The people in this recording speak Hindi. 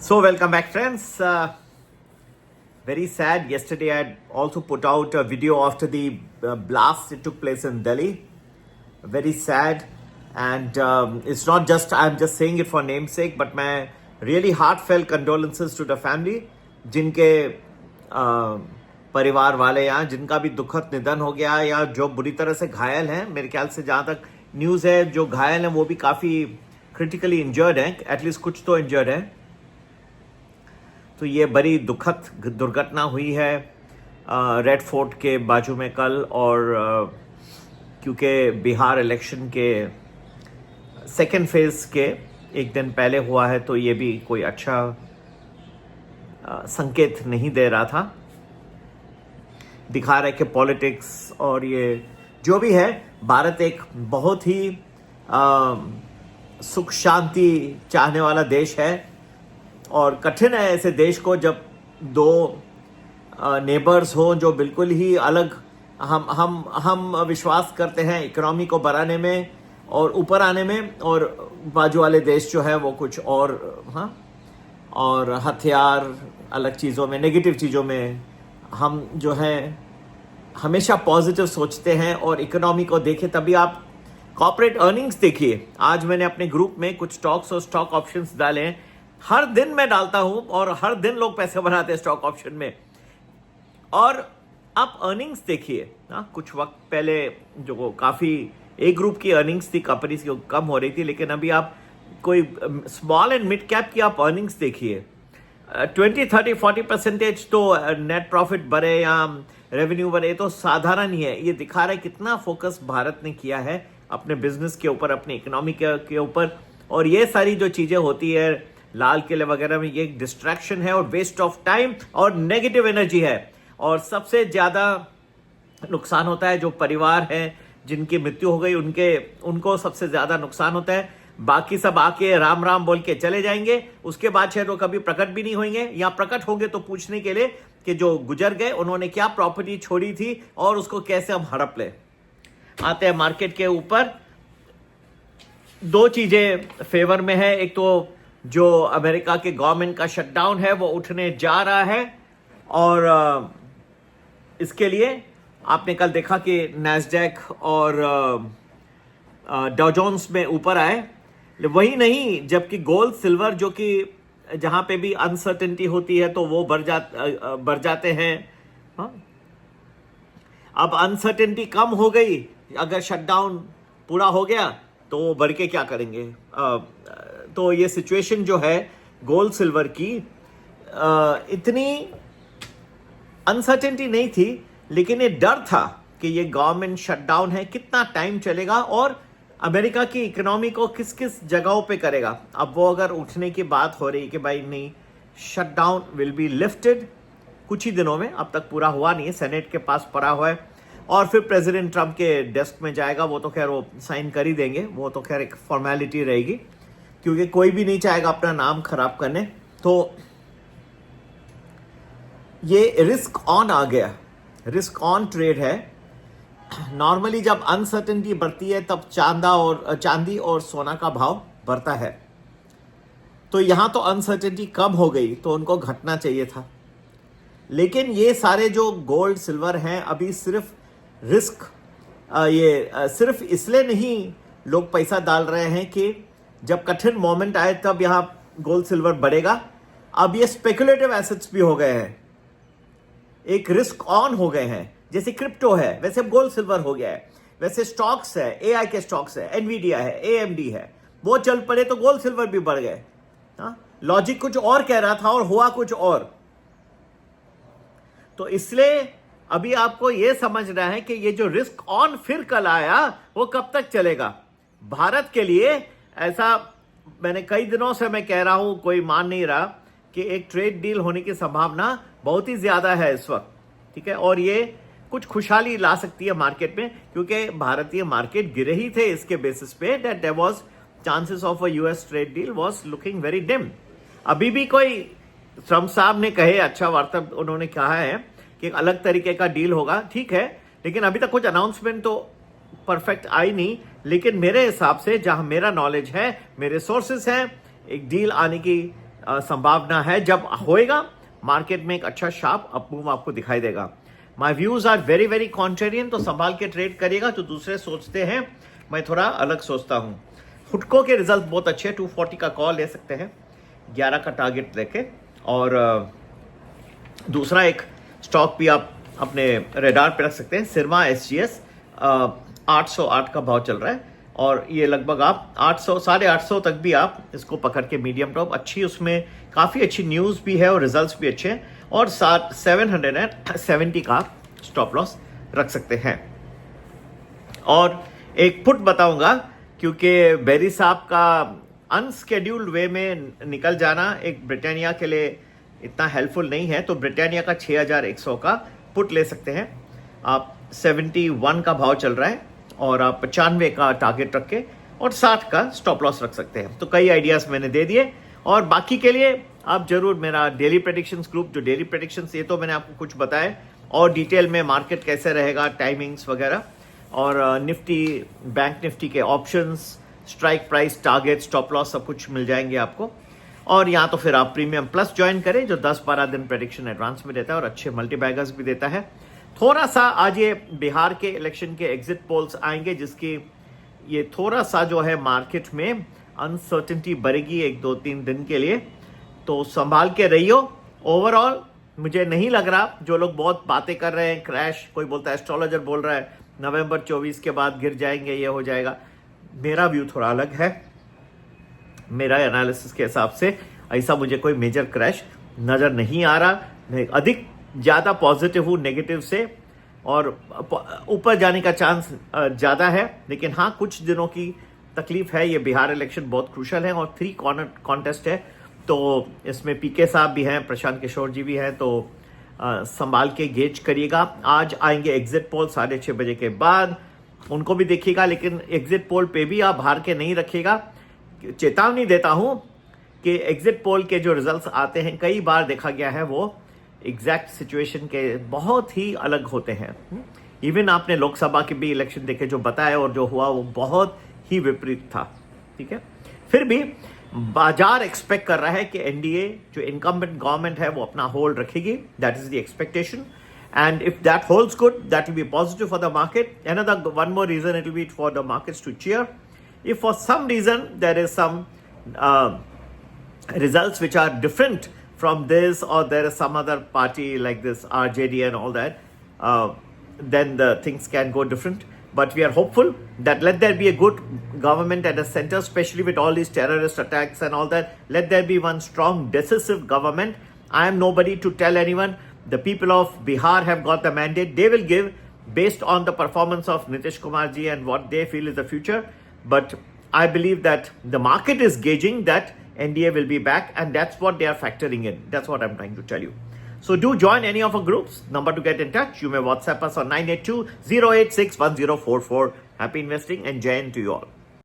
So, welcome back, friends. Very sad. Yesterday, I had also put out a video after the blast that took place in Delhi. Very sad. And it's not just, I'm just saying it for namesake, but my really heartfelt condolences to the family, जिनके परिवार वाले यहाँ जिनका भी दुखद निधन हो गया या जो बुरी तरह से घायल हैं. मेरे ख्याल से जहाँ तक न्यूज़ है, जो घायल हैं वो भी काफ़ी क्रिटिकली इंजर्ड हैं, एटलीस्ट कुछ तो इंजर्ड है. तो ये बड़ी दुखद दुर्घटना हुई है रेड फोर्ट के बाजू में कल. और क्योंकि बिहार इलेक्शन के सेकेंड फेज के एक दिन पहले हुआ है, तो ये भी कोई अच्छा संकेत नहीं दे रहा था. दिखा रहा है कि पॉलिटिक्स और ये जो भी है, भारत एक बहुत ही सुख शांति चाहने वाला देश है. और कठिन है ऐसे देश को जब दो नेबर्स हो जो बिल्कुल ही अलग. हम विश्वास करते हैं इकोनॉमी को बढ़ाने में और ऊपर आने में, और बाजू वाले देश जो है वो कुछ और. और हथियार अलग चीज़ों में, नेगेटिव चीज़ों में. हम जो है हमेशा पॉजिटिव सोचते हैं. और इकोनॉमी को देखें तभी आप कॉर्पोरेट अर्निंग्स देखिए. आज मैंने अपने ग्रुप में कुछ स्टॉक्स और स्टॉक ऑप्शंस डाले हैं. हर दिन मैं डालता हूं और हर दिन लोग पैसे बनाते हैं स्टॉक ऑप्शन में. और आप अर्निंग्स देखिए. कुछ वक्त पहले जो काफ़ी एक ग्रुप की अर्निंग्स थी कंपनी की कम हो रही थी, लेकिन अभी आप कोई स्मॉल एंड मिड कैप की आप अर्निंग्स देखिए. 20, 30, 40% तो नेट प्रॉफिट बढ़े या रेवेन्यू बढ़े तो साधारण ही है. ये दिखा रहा है कितना फोकस भारत ने किया है अपने बिजनेस के ऊपर, अपनी इकोनॉमी के ऊपर. और ये सारी जो चीज़ें होती है लाल किले वगैरह में, ये डिस्ट्रैक्शन है और वेस्ट ऑफ टाइम और नेगेटिव एनर्जी है. और सबसे ज़्यादा नुकसान होता है जो परिवार हैं जिनकी मृत्यु हो गई, उनको सबसे ज़्यादा नुकसान होता है. बाकी सब आके राम राम बोल के चले जाएंगे, उसके बाद शायद वो कभी प्रकट भी नहीं होंगे, या प्रकट होंगे तो पूछने के लिए कि जो गुजर गए उन्होंने क्या प्रॉपर्टी छोड़ी थी और उसको कैसे हम हड़प ले. आते हैं मार्केट के ऊपर. दो चीज़ें फेवर में है. एक तो जो अमेरिका के गवर्नमेंट का शटडाउन है वो उठने जा रहा है, और इसके लिए आपने कल देखा कि नैस्डैक और डाउ जोन्स में ऊपर आए. वही नहीं, जबकि गोल्ड सिल्वर जो कि जहां पे भी अनसर्टेनिटी होती है तो वो बढ़ जाते हैं. अब अनसर्टेनिटी कम हो गई, अगर शटडाउन पूरा हो गया तो वो बढ़ के क्या करेंगे. तो ये सिचुएशन जो है गोल्ड सिल्वर की, इतनी अनसर्टेनिटी नहीं थी, लेकिन ये डर था कि ये गवर्नमेंट शटडाउन है, कितना टाइम चलेगा और अमेरिका की इकोनॉमी को किस किस जगहों पे करेगा. अब वो अगर उठने की बात हो रही कि भाई नहीं, शटडाउन विल बी लिफ्टेड कुछ ही दिनों में, अब तक पूरा हुआ नहीं है, सेनेट के पास पड़ा हुआ है, और फिर प्रेसिडेंट ट्रंप के डेस्क में जाएगा. वो तो खैर वो साइन कर ही देंगे, वो तो खैर एक फॉर्मेलिटी रहेगी, क्योंकि कोई भी नहीं चाहेगा अपना नाम खराब करने. तो ये रिस्क ऑन आ गया, रिस्क ऑन ट्रेड है. नॉर्मली जब अनसर्टेनिटी बढ़ती है तब चांदी और सोना का भाव बढ़ता है. तो यहां तो अनसर्टेनिटी कम हो गई तो उनको घटना चाहिए था. लेकिन ये सारे जो गोल्ड सिल्वर हैं अभी सिर्फ रिस्क, ये सिर्फ इसलिए नहीं लोग पैसा डाल रहे हैं कि जब कठिन मोमेंट आए तब यहां गोल्ड सिल्वर बढ़ेगा. अब ये स्पेकुलेटिव एसेट्स भी हो गए हैं, एक रिस्क ऑन हो गए हैं. जैसे क्रिप्टो है वैसे गोल्ड सिल्वर हो गया है, वैसे स्टॉक्स है, एआई के स्टॉक्स है, एनवीडिया है, एएमडी है, वो चल पड़े तो गोल्ड सिल्वर भी बढ़ गए. लॉजिक कुछ और कह रहा था और हुआ कुछ और. तो इसलिए अभी आपको यह समझना है कि ये जो रिस्क ऑन फिर कल आया वो कब तक चलेगा भारत के लिए. ऐसा मैंने कई दिनों से मैं कह रहा हूं, कोई मान नहीं रहा कि एक ट्रेड डील होने की संभावना बहुत ही ज्यादा है इस वक्त. ठीक है, और ये कुछ खुशहाली ला सकती है मार्केट में, क्योंकि भारतीय मार्केट गिरे ही थे इसके बेसिस पे that there was chances of a US trade deal was looking very dim. अभी भी कोई ट्रम्प साहब ने कहे, अच्छा वार्ता उन्होंने कहा है कि एक अलग तरीके का डील होगा, ठीक है, लेकिन अभी तक कुछ अनाउंसमेंट तो परफेक्ट आई नहीं. लेकिन मेरे हिसाब से, जहां मेरा नॉलेज है, मेरे सोर्सेस हैं, एक डील आने की संभावना है। जब होएगा मार्केट में एक अच्छा शार्प अप मूव आपको दिखाई देगा। My views are very very contrarian, तो संभाल के ट्रेड करिएगा। जो दूसरे सोचते हैं मैं थोड़ा अलग सोचता हूं। हुडको के रिजल्ट बहुत अच्छे हैं, 240 का कॉल ले सकते हैं 11 का टारगेट लेके। और दूसरा एक स्टॉक भी आप अपने रेडार पे रख सकते हैं, सिरमा SGS 808 का भाव चल रहा है और ये लगभग आप 800 850 तक भी आप इसको पकड़ के मीडियम टॉप अच्छी, उसमें काफ़ी अच्छी न्यूज़ भी है और रिजल्ट्स भी अच्छे हैं। और 770 का स्टॉप लॉस रख सकते हैं। और एक पुट बताऊंगा, क्योंकि बेरी साहब का अनस्केड्यूल्ड वे में निकल जाना एक ब्रिटानिया के लिए इतना हेल्पफुल नहीं है। तो ब्रिटानिया का 6100 का पुट ले सकते हैं आप। 71 का भाव चल रहा है और आप 95 का टारगेट रख के और 60 का स्टॉप लॉस रख सकते हैं। तो कई आइडियाज मैंने दे दिए और बाकी के लिए आप जरूर मेरा डेली प्रेडिक्शंस ग्रुप, जो डेली प्रेडिक्शंस ये तो मैंने आपको कुछ बताया और डिटेल में मार्केट कैसे रहेगा, टाइमिंग्स वगैरह, और निफ्टी, बैंक निफ्टी के options, strike price, target, stop loss सब कुछ मिल जाएंगे आपको। और यहाँ तो फिर आप प्रीमियम प्लस ज्वाइन करें जो 10-12 दिन प्रेडिक्शन एडवांस में देता है और अच्छे मल्टीबैगर्स भी देता है। थोड़ा सा आज ये बिहार के इलेक्शन के एग्जिट पोल्स आएंगे जिसकी ये थोड़ा सा जो है मार्केट में अनसर्टेनिटी बढ़ेगी 1-2-3 दिन के लिए, तो संभाल के रहियो। ओवरऑल मुझे नहीं लग रहा, जो लोग बहुत बातें कर रहे हैं क्रैश, कोई बोलता है एस्ट्रोलॉजर बोल रहा है नवंबर 24 के बाद गिर जाएंगे, ये हो जाएगा, मेरा व्यू थोड़ा अलग है। मेरा एनालिसिस के हिसाब से ऐसा मुझे कोई मेजर क्रैश नजर नहीं आ रहा। मैं अधिक ज़्यादा पॉजिटिव हूँ नेगेटिव से, और ऊपर जाने का चांस ज़्यादा है। लेकिन हाँ, कुछ दिनों की तकलीफ है। ये बिहार इलेक्शन बहुत क्रूशल है और 3 कॉन्टेस्ट है, तो इसमें पीके साहब भी हैं, प्रशांत किशोर जी भी हैं, तो संभाल के गेज करिएगा। आज आएंगे एग्जिट पोल 6:30 बजे के बाद, उनको भी देखिएगा। लेकिन एग्जिट पोल पे भी आप हार के नहीं रखिएगा। चेतावनी देता हूं कि एग्जिट पोल के जो रिजल्ट्स आते हैं कई बार देखा गया है वो एग्जैक्ट सिचुएशन के बहुत ही अलग होते हैं। इवन आपने लोकसभा के भी इलेक्शन देखे, जो बताया और जो हुआ वो बहुत ही विपरीत था। ठीक है, फिर भी बाजार एक्सपेक्ट कर रहा है कि एनडीए जो इनकम्बेंट गवर्नमेंट है वो अपना होल्ड रखेगी। That is the expectation, and if that holds good, that will be positive for the market. One more reason it will be for the markets to cheer. If for some reason there is some results which are different from this, or there is some other party like this RJD and all that, then the things can go different. But we are hopeful that let there be a good government at the center, especially with all these terrorist attacks and all that. Let there be one strong, decisive government. I am nobody to tell anyone. The people of Bihar have got the mandate. They will give based on the performance of Nitish Kumar ji and what they feel is the future. But I believe that the market is gauging that NDA will be back, and that's what they are factoring in. That's what I'm trying to tell you. So do join any of our groups. Number to get in touch, you may WhatsApp us on 982-086-1044. Happy investing and jai hind to you all.